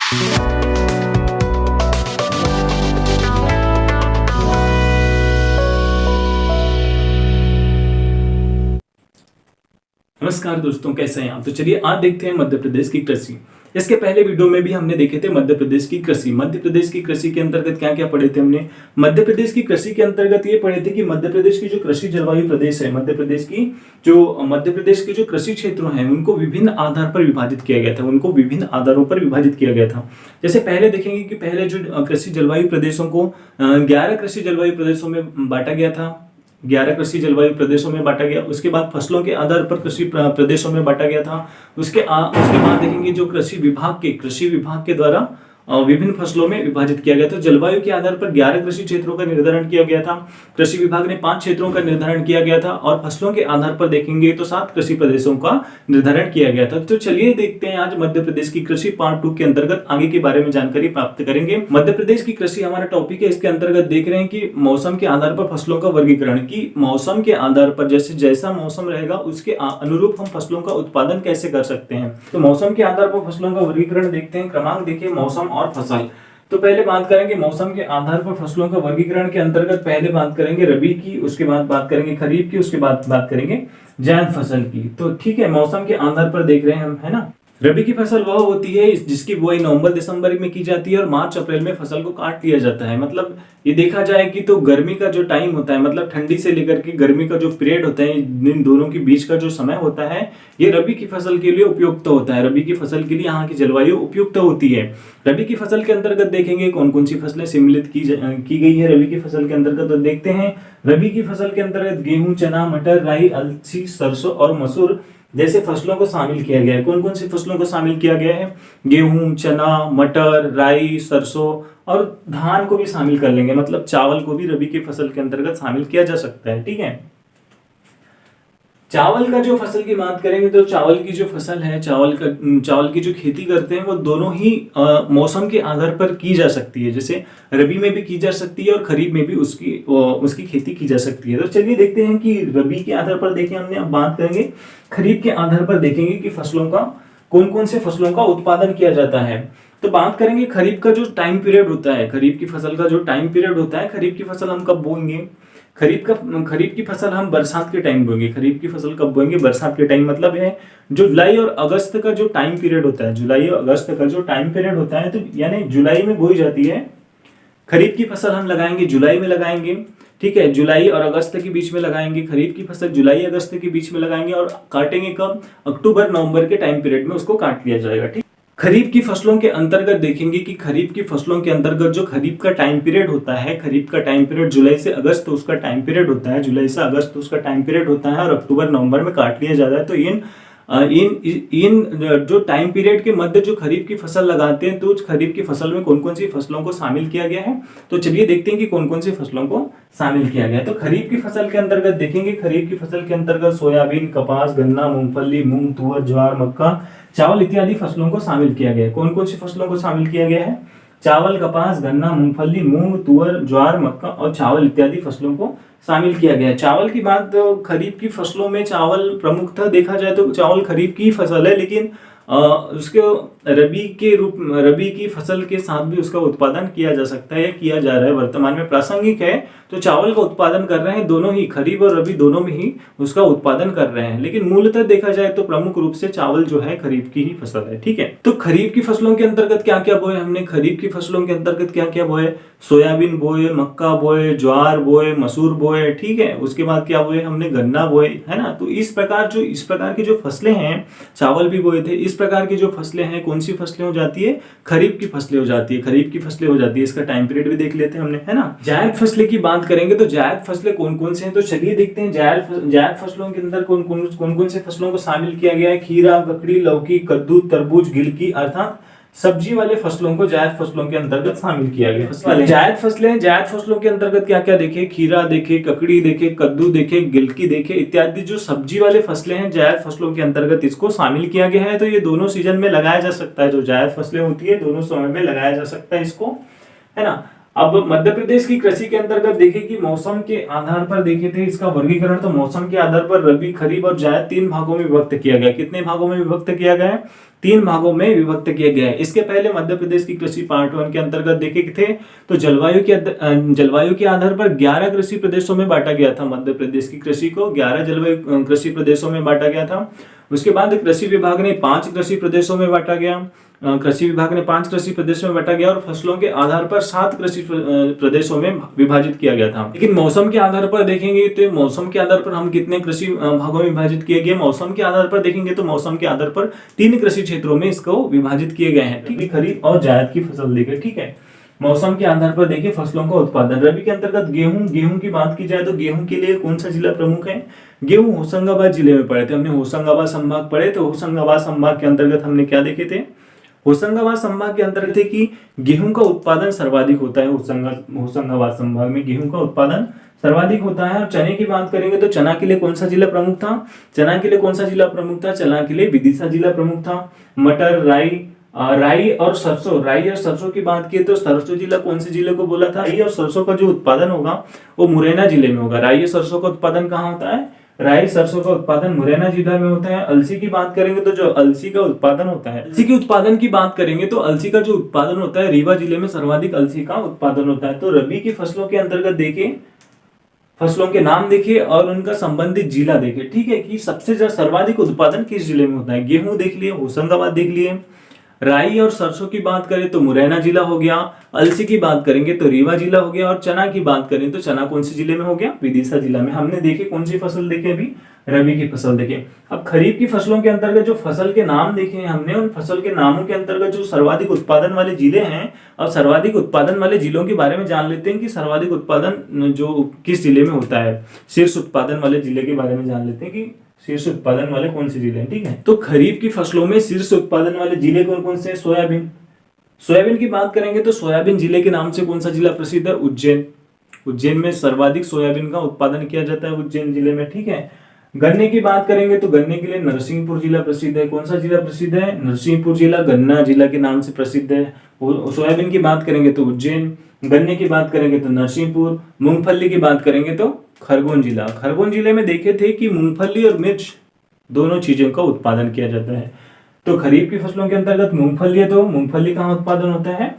नमस्कार दोस्तों, कैसे हैं आप। तो चलिए आज देखते हैं मध्य प्रदेश की कृषि। इसके पहले वीडियो में भी हमने देखे थे मध्य प्रदेश की कृषि। मध्य प्रदेश की कृषि के अंतर्गत क्या क्या पढ़े थे हमने। मध्य प्रदेश की कृषि के अंतर्गत ये पढ़े थे कि मध्य प्रदेश की जो कृषि जलवायु प्रदेश है, मध्य प्रदेश के जो कृषि क्षेत्रों हैं उनको विभिन्न आधार पर विभाजित किया गया था। उनको विभिन्न आधारों पर विभाजित किया गया था। जैसे पहले देखेंगे कि पहले जो कृषि जलवायु प्रदेशों को 11 कृषि जलवायु प्रदेशों में बांटा गया था। 11 कृषि जलवायु प्रदेशों में बांटा गया। उसके बाद फसलों के आधार पर कृषि प्रदेशों में बांटा गया था। उसके बाद देखेंगे जो कृषि विभाग के द्वारा विभिन्न फसलों में विभाजित किया गया था। जलवायु के आधार पर 11 कृषि क्षेत्रों का निर्धारण किया गया था। कृषि विभाग ने 5 क्षेत्रों का निर्धारण किया गया था और फसलों के आधार पर देखेंगे तो 7 कृषि प्रदेशों का निर्धारण किया गया था। तो चलिए देखते हैं आज मध्य प्रदेश की कृषि पार्ट 2 के अंतर्गत आगे के बारे में जानकारी प्राप्त करेंगे। मध्य प्रदेश की कृषि हमारा टॉपिक है। इसके अंतर्गत देख रहे हैं कि मौसम के आधार पर फसलों का वर्गीकरण, की मौसम के आधार पर जैसा मौसम रहेगा उसके अनुरूप हम फसलों का उत्पादन कैसे कर सकते हैं। तो मौसम के आधार पर फसलों का वर्गीकरण देखते हैं। क्रमांक देखिए, मौसम और फसल। तो पहले बात करेंगे मौसम के आधार पर फसलों का वर्गीकरण के अंतर्गत पहले बात करेंगे रबी की, उसके बाद बात करेंगे खरीफ की, उसके बाद बात करेंगे जायद फसल की। तो ठीक है, मौसम के आधार पर देख रहे हैं हम, है ना। रबी की फसल वह होती है जिसकी बुआई नवंबर दिसंबर में की जाती है और मार्च अप्रैल में फसल को काट लिया जाता है। मतलब ये देखा जाए कि तो गर्मी का जो टाइम होता है, मतलब ठंडी से लेकर के गर्मी का जो पीरियड होता है, इन दोनों के बीच का जो समय होता है, ये रबी की फसल के लिए उपयुक्त होता है। रबी की फसल के लिए यहाँ की जलवायु उपयुक्त होती है। रबी की फसल के अंतर्गत देखेंगे कौन कौन सी फसलें सम्मिलित की गई है रबी की फसल के अंतर्गत। तो देखते हैं रबी की फसल के अंतर्गत गेहूं, चना, मटर, राई, अलसी, सरसों और मसूर जैसे फसलों को शामिल किया गया है। कौन कौन सी फसलों को शामिल किया गया है? गेहूं, चना, मटर, राई, सरसों और धान को भी शामिल कर लेंगे। मतलब चावल को भी रबी की फसल के अंतर्गत शामिल किया जा सकता है। ठीक है, चावल का जो फसल की बात करेंगे तो चावल की जो फसल है, चावल की जो खेती करते हैं वो दोनों ही मौसम के आधार पर की जा सकती है। जैसे रबी में भी की जा सकती है और खरीफ में भी उसकी खेती की जा सकती है। तो चलिए देखते हैं कि रबी के आधार पर देखें हमने। अब बात करेंगे खरीफ के आधार पर, देखेंगे कि फसलों का कौन कौन से फसलों का उत्पादन किया जाता है। तो बात करेंगे खरीफ का जो टाइम पीरियड होता है, खरीफ की फसल का जो टाइम पीरियड होता है, खरीफ की फसल हम कब बोएंगे? खरीफ की फसल हम बरसात के टाइम बोएंगे। खरीफ की फसल कब बोएंगे? बरसात के टाइम। मतलब है जो जुलाई और अगस्त का जो टाइम पीरियड होता है, जुलाई और अगस्त का जो टाइम पीरियड होता है, तो यानी जुलाई में बोई जाती है खरीफ की फसल। हम लगाएंगे जुलाई में लगाएंगे। ठीक है, जुलाई और अगस्त के बीच में लगाएंगे खरीफ की फसल, जुलाई अगस्त के बीच में लगाएंगे और काटेंगे कब? अक्टूबर नवंबर के टाइम पीरियड में उसको काट लिया जाएगा। ठीक, खरीफ की फसलों के अंतर्गत देखेंगे कि खरीफ की फसलों के अंतर्गत जो खरीफ का टाइम पीरियड होता है, खरीफ का टाइम पीरियड जुलाई से अगस्त उसका टाइम पीरियड होता है, जुलाई से अगस्त उसका टाइम पीरियड होता है और अक्टूबर नवंबर में काट लिया जाता है। तो इन जो टाइम पीरियड के मध्य जो खरीफ की फसल लगाते हैं, तो खरीफ की फसल में कौन कौन सी फसलों को शामिल किया गया है। तो चलिए देखते हैं कि कौन कौन सी फसलों को शामिल किया गया है। तो खरीफ की फसल के अंतर्गत देखेंगे, खरीफ की फसल के अंतर्गत सोयाबीन, कपास, गन्ना, मूंगफली, मूंग, तुअर, ज्वार, मक्का, चावल इत्यादि फसलों को शामिल किया गया है। कौन कौन सी फसलों को शामिल किया गया है? चावल, कपास, गन्ना, मूंगफली, मूंग, तुअर, ज्वार, मक्का और चावल इत्यादि फसलों को शामिल किया गया है। चावल की बात, खरीफ की फसलों में चावल प्रमुखतः देखा जाए तो चावल खरीफ की फसल है, लेकिन उसके रबी की फसल के साथ भी उसका उत्पादन किया जा सकता है या किया जा रहा है, वर्तमान में प्रासंगिक है। तो चावल का उत्पादन कर रहे हैं, दोनों ही खरीफ और रबी दोनों में ही उसका उत्पादन कर रहे हैं, लेकिन मूलतः देखा जाए तो प्रमुख रूप से चावल जो है खरीफ की ही फसल है। ठीक है, तो खरीफ की फसलों के अंतर्गत क्या क्या बोए हमने? खरीफ की फसलों के अंतर्गत क्या क्या बोए? सोयाबीन बोए, मक्का बोए, ज्वार बोए, मसूर बोए। ठीक है, उसके बाद क्या बोए हमने? गन्ना बोए, है ना। तो इस प्रकार की जो फसलें हैं, चावल भी बोए थे। इस प्रकार की जो फसलें हैं, कौन सी फसलें हो जाती है? खरीफ की फसलें हो जाती है। खरीफ की फसलें हो जाती है। इसका टाइम पीरियड भी देख लेते हैं हमने, है ना। जायद फसलें की बात करेंगे तो जायद फसलें कौन कौन से हैं? तो चलिए देखते हैं जायद फसलों के अंदर कौन कौन से फसलों को शामिल किया गया है। खीरा, ककड़ी, लौकी, कद्दू, तरबूज, गिलकी अर्थात सब्जी वाले फसलों को जायद फसलों के अंतर्गत शामिल किया गया। जायद फसलों के अंतर्गत क्या क्या देखे? खीरा देखे, ककड़ी देखे, कद्दू देखे, गिलकी देखे इत्यादि जो सब्जी वाले फसलें हैं जायद फसलों के अंतर्गत इसको शामिल किया गया है। तो ये दोनों सीजन में लगाया जा सकता है। जो जायद फसलें होती है दोनों समय में लगाया जा सकता है इसको, है ना। अब मध्य प्रदेश की कृषि के अंतर्गत देखें कि मौसम के आधार पर देखे थे इसका वर्गीकरण, तो मौसम के आधार पर रबी, खरीफ और जायद 3 भागों में विभक्त किया गया। कितने भागों में विभक्त किया गया है? 3 भागों में विभक्त किया गया है। इसके पहले मध्य प्रदेश की कृषि पार्ट 1 के अंतर्गत देखे थे तो जलवायु के आधार पर 11 कृषि प्रदेशों में बांटा गया था। मध्य प्रदेश की कृषि को 11 जलवायु कृषि प्रदेशों में बांटा गया था। उसके बाद कृषि विभाग ने 5 कृषि प्रदेशों में बांटा गया। कृषि विभाग ने 5 कृषि प्रदेशों में बांटा गया और फसलों के आधार पर 7 कृषि प्रदेशों में विभाजित किया गया था। लेकिन मौसम के आधार पर देखेंगे तो मौसम के आधार पर हम कितने कृषि भागों में विभाजित किए गए? मौसम के आधार पर देखेंगे तो मौसम के आधार पर 3 कृषि क्षेत्रों में इसको विभाजित किए गए हैं। ठीक है, खरीफ और जायद की फसल देखें। ठीक है, मौसम के आधार पर देखिए फसलों का उत्पादन। रबी के अंतर्गत गेहूं की बात की जाए तो गेहूं के लिए कौन सा जिला प्रमुख है? गेहूं होशंगाबाद जिले में पढ़े थे हमने, होशंगाबाद संभाग पढ़े। तो होशंगाबाद संभाग के अंतर्गत हमने क्या देखे थे? होशंगाबाद संभाग के अंतर्गत है कि गेहूं का उत्पादन सर्वाधिक होता है। होशंगाबाद संभाग में गेहूं का उत्पादन सर्वाधिक होता है। और चने की बात करेंगे तो चना के लिए कौन सा जिला प्रमुख था? चना के लिए कौन सा जिला प्रमुख था? चना के लिए विदिशा जिला प्रमुख था। मटर, राई और सरसों की बात की तो सरसों जिला कौन से जिले को बोला था? राई और सरसों का जो उत्पादन होगा वो मुरैना जिले में होगा। राई और सरसों का उत्पादन कहाँ होता है? राई सरसों का उत्पादन मुरैना जिला में होता है। अलसी की बात करेंगे तो जो अलसी का उत्पादन होता है, अलसी के उत्पादन की बात करेंगे तो अलसी का जो उत्पादन होता है रीवा जिले में सर्वाधिक अलसी का उत्पादन होता है। तो रबी की फसलों के अंतर्गत देखिए, फसलों के नाम देखिए और उनका संबंधित जिला देखिए। ठीक है, कि सबसे ज्यादा सर्वाधिक उत्पादन किस जिले में होता है? गेहूं देख लिए, होशंगाबाद देख लिए। राई और सरसों की बात करें तो मुरैना जिला हो गया। अलसी की बात करेंगे तो रीवा जिला हो गया। और चना की बात करें तो चना कौन से जिले में हो गया? विदिशा जिला में। हमने देखे कौन सी फसल देखे? अभी रबी की फसल देखे। अब खरीफ की फसलों के अंतर्गत जो फसल के नाम देखे हैं हमने, उन फसल के नामों के अंतर्गत जो सर्वाधिक उत्पादन वाले जिले हैं, और सर्वाधिक उत्पादन वाले जिलों के बारे में जान लेते हैं कि सर्वाधिक उत्पादन जो किस जिले में होता है। शीर्ष उत्पादन वाले जिले के बारे में जान लेते हैं कि शीर्ष उत्पादन वाले कौन से जिले हैं। ठीक है, तो खरीफ की फसलों में शीर्ष उत्पादन वाले जिले कौन कौन से? सोयाबीन की बात करेंगे तो सोयाबीन जिले के नाम से कौन सा जिला प्रसिद्ध है? उज्जैन में सर्वाधिक सोयाबीन का उत्पादन किया जाता है उज्जैन जिले में। ठीक है, गन्ने की बात करेंगे तो गन्ने के लिए नरसिंहपुर जिला प्रसिद्ध है। कौन सा जिला प्रसिद्ध है? नरसिंहपुर जिला गन्ना जिला के नाम से प्रसिद्ध है। सोयाबीन की बात करेंगे तो उज्जैन, गन्ने की बात करेंगे तो नरसिंहपुर, मूंगफली की बात करेंगे तो खरगोन जिले में देखे थे कि मूंगफली और मिर्च दोनों चीजों का उत्पादन किया जाता है। तो खरीफ की फसलों के अंतर्गत मूंगफली है तो मूंगफली कहाँ उत्पादन होता है?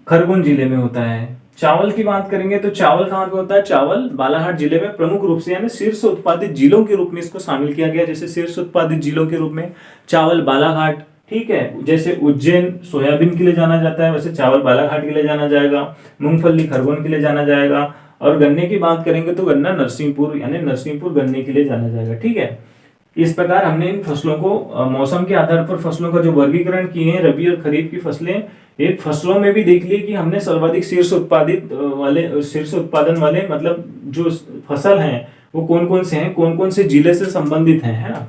खरगोन जिले में होता है। चावल की बात करेंगे तो चावल कहाँ पे होता है? चावल बालाघाट जिले में प्रमुख रूप से, यानी शीर्ष उत्पादित जिलों के रूप में इसको शामिल किया गया। जैसे शीर्ष उत्पादित जिलों के रूप में चावल बालाघाट, ठीक है, जैसे उज्जैन सोयाबीन के लिए जाना जाता है, वैसे चावल बालाघाट के लिए जाना जाएगा, मूंगफली खरगोन के लिए जाना जाएगा। और गन्ने की बात करेंगे तो गन्ना नरसिंहपुर, यानी नरसिंहपुर गन्ने के लिए जाना जाएगा। ठीक है, इस प्रकार हमने इन फसलों को मौसम के आधार पर फसलों का जो वर्गीकरण किए हैं, रबी और खरीफ की फसलें, एक फसलों में भी देख लिए कि हमने सर्वाधिक शीर्ष उत्पादन वाले मतलब जो फसल हैं वो कौन कौन से हैं, कौन कौन से जिले से संबंधित हैं, है ना।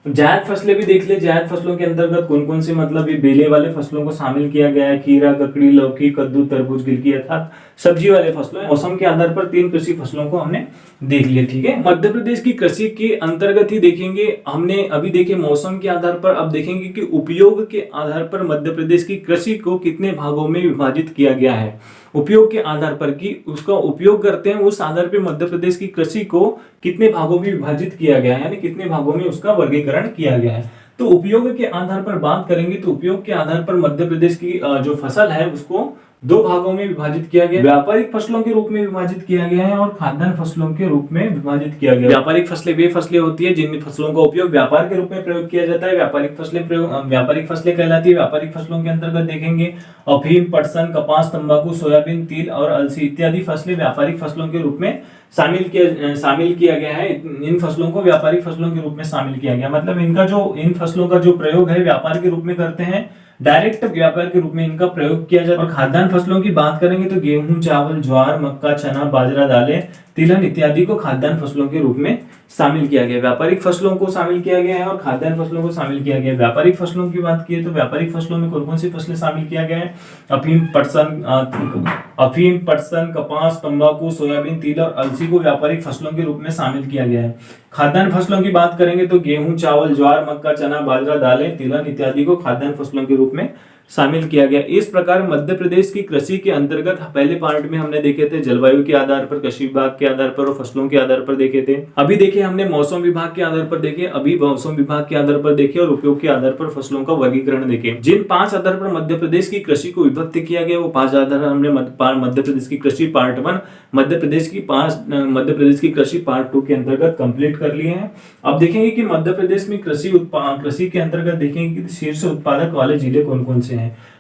जायद फसलें भी देख ले, जायद फसलों के अंतर्गत कौन कौन से मतलब ये बेले वाले फसलों को शामिल किया गया है। खीरा, ककड़ी, लौकी, कद्दू, तरबूज, गिलकी अर्थात सब्जी वाले फसलों। मौसम के आधार पर 3 कृषि फसलों को हमने देख लिया। ठीक है, मध्य प्रदेश की कृषि के अंतर्गत ही देखेंगे हमने, अभी देखे मौसम के आधार पर, अब देखेंगे कि उपयोग के आधार पर मध्य प्रदेश की कृषि को कितने भागों में विभाजित किया गया है। उपयोग के आधार पर कि उसका उपयोग करते हैं, उस आधार पर मध्य प्रदेश की कृषि को कितने भागों में विभाजित किया गया है, यानी कितने भागों में उसका वर्गीकरण किया गया है। तो उपयोग के आधार पर बात करेंगे तो उपयोग के आधार पर मध्य प्रदेश की जो फसल है उसको 2 भागों में विभाजित किया गया। व्यापारिक फसलों के रूप में विभाजित किया गया है और खाद्यान्न फसलों के रूप में विभाजित किया गया। व्यापारिक फसलें वे फसलें होती है जिनमें फसलों का उपयोग व्यापार के रूप में प्रयोग किया जाता है। व्यापारिक फसलें कहलाती है। व्यापारिक फसलों के अंतर्गत देखेंगे अफीम, पटसन, कपास, तंबाकू, सोयाबीन, तिल और अलसी इत्यादि फसलें व्यापारिक फसलों के रूप में शामिल किया गया है। इन फसलों को व्यापारिक फसलों के रूप में शामिल किया गया, मतलब इन फसलों का जो प्रयोग है व्यापार के रूप में करते हैं, डायरेक्ट व्यापार के रूप में इनका प्रयोग किया जाता है। और खाद्यान्न फसलों की बात करेंगे तो गेहूं, चावल, ज्वार, मक्का, चना, बाजरा, दालें, तिलहन इत्यादि को खाद्यान्न फसलों के रूप में शामिल किया गया। व्यापारिक फसलों को शामिल किया गया है और खाद्यान्न फसलों को शामिल किया गया है। व्यापारिक फसलों की बात की तो व्यापारिक फसलों में कौन कौन सी फसलें शामिल किया गया है? अफीम, पटसन, कपास, तंबाकू, सोयाबीन, तिल और अलसी को व्यापारिक फसलों के रूप में शामिल किया गया है। खाद्यान्न फसलों की बात करेंगे तो गेहूं, चावल, ज्वार, मक्का, चना, बाजरा, दालें, तिलहन इत्यादि को खाद्यान्न फसलों के रूप में शामिल किया गया। इस प्रकार मध्य प्रदेश की कृषि के अंतर्गत पहले पार्ट में हमने देखे थे जलवायु के आधार पर, कृषि विभाग के आधार पर और फसलों के आधार पर देखे थे। अभी देखे हमने मौसम विभाग के आधार पर देखे, अभी मौसम विभाग के आधार पर देखे और उपयोग के आधार पर फसलों का वर्गीकरण देखे। जिन 5 आधार पर मध्य प्रदेश की कृषि को विभक्त किया गया वो 5 आधार हमने मध्य प्रदेश की कृषि पार्ट 1, मध्य प्रदेश की कृषि पार्ट 2 के अंतर्गत कंप्लीट कर लिए हैं। अब देखेंगे कि मध्य प्रदेश में कृषि के अंतर्गत देखेंगे कि शीर्ष उत्पादक वाले जिले कौन कौन से हैं।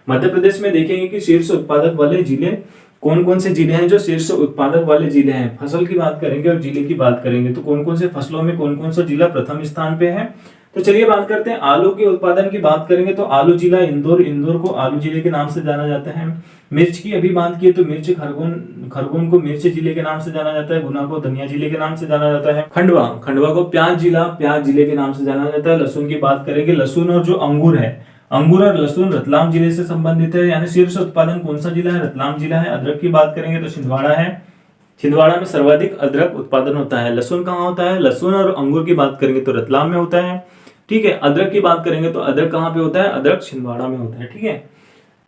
मध्य प्रदेश में देखेंगे कि शीर्ष उत्पादक वाले जिले कौन कौन से जिले हैं। जो शीर्ष उत्पादक वाले जिले हैं, फसल की बात करेंगे और जिले की बात करेंगे तो कौन कौन से फसलों में कौन कौन सा जिला प्रथम स्थान पे है। तो चलिए बात करते हैं आलू के उत्पादन की बात करेंगे तो आलू जिला इंदौर को आलू जिले के नाम से जाना जाता है। मिर्च की अभी बात की तो मिर्च खरगोन को मिर्च जिले के नाम से जाना जाता है। गुना को धनिया जिले के नाम से जाना जाता है। खंडवा को प्याज जिले के नाम से जाना जाता है। लहसुन की बात करेंगे, लहसुन और जो अंगूर है, अंगूर और लहसुन रतलाम जिले से संबंधित है, यानी शीर्ष उत्पादन कौन सा जिला है, रतलाम जिला है। अदरक की बात करेंगे तो छिंदवाड़ा है, छिंदवाड़ा में सर्वाधिक अदरक उत्पादन होता है। लहसुन कहाँ होता है, लहसुन और अंगूर की बात करेंगे तो रतलाम में होता है। ठीक है, अदरक की बात करेंगे तो अदरक कहाँ पे होता है, अदरक छिंदवाड़ा में होता है। ठीक है,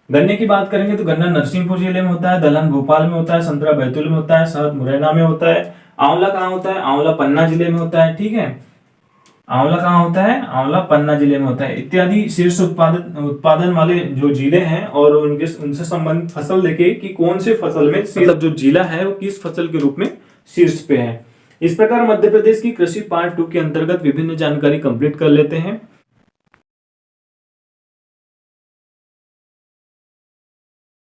गन्ने की बात करेंगे तो गन्ना नरसिंहपुर जिले में होता है, दलहन भोपाल में होता है, संतरा बैतूल में होता है, शहद मुरैना में होता है। आंवला कहाँ होता है, आंवला पन्ना जिले में होता है। ठीक है, आंवला कहाँ होता है, आंवला पन्ना जिले में होता है। इत्यादि शीर्ष उत्पादन वाले जो जिले हैं और उनसे संबंधित फसल देखे कि कौन से फसल में मतलब जो जिला है वो किस फसल के रूप में शीर्ष पे है। इस प्रकार मध्य प्रदेश की कृषि पार्ट 2 के अंतर्गत विभिन्न जानकारी कंप्लीट कर लेते हैं।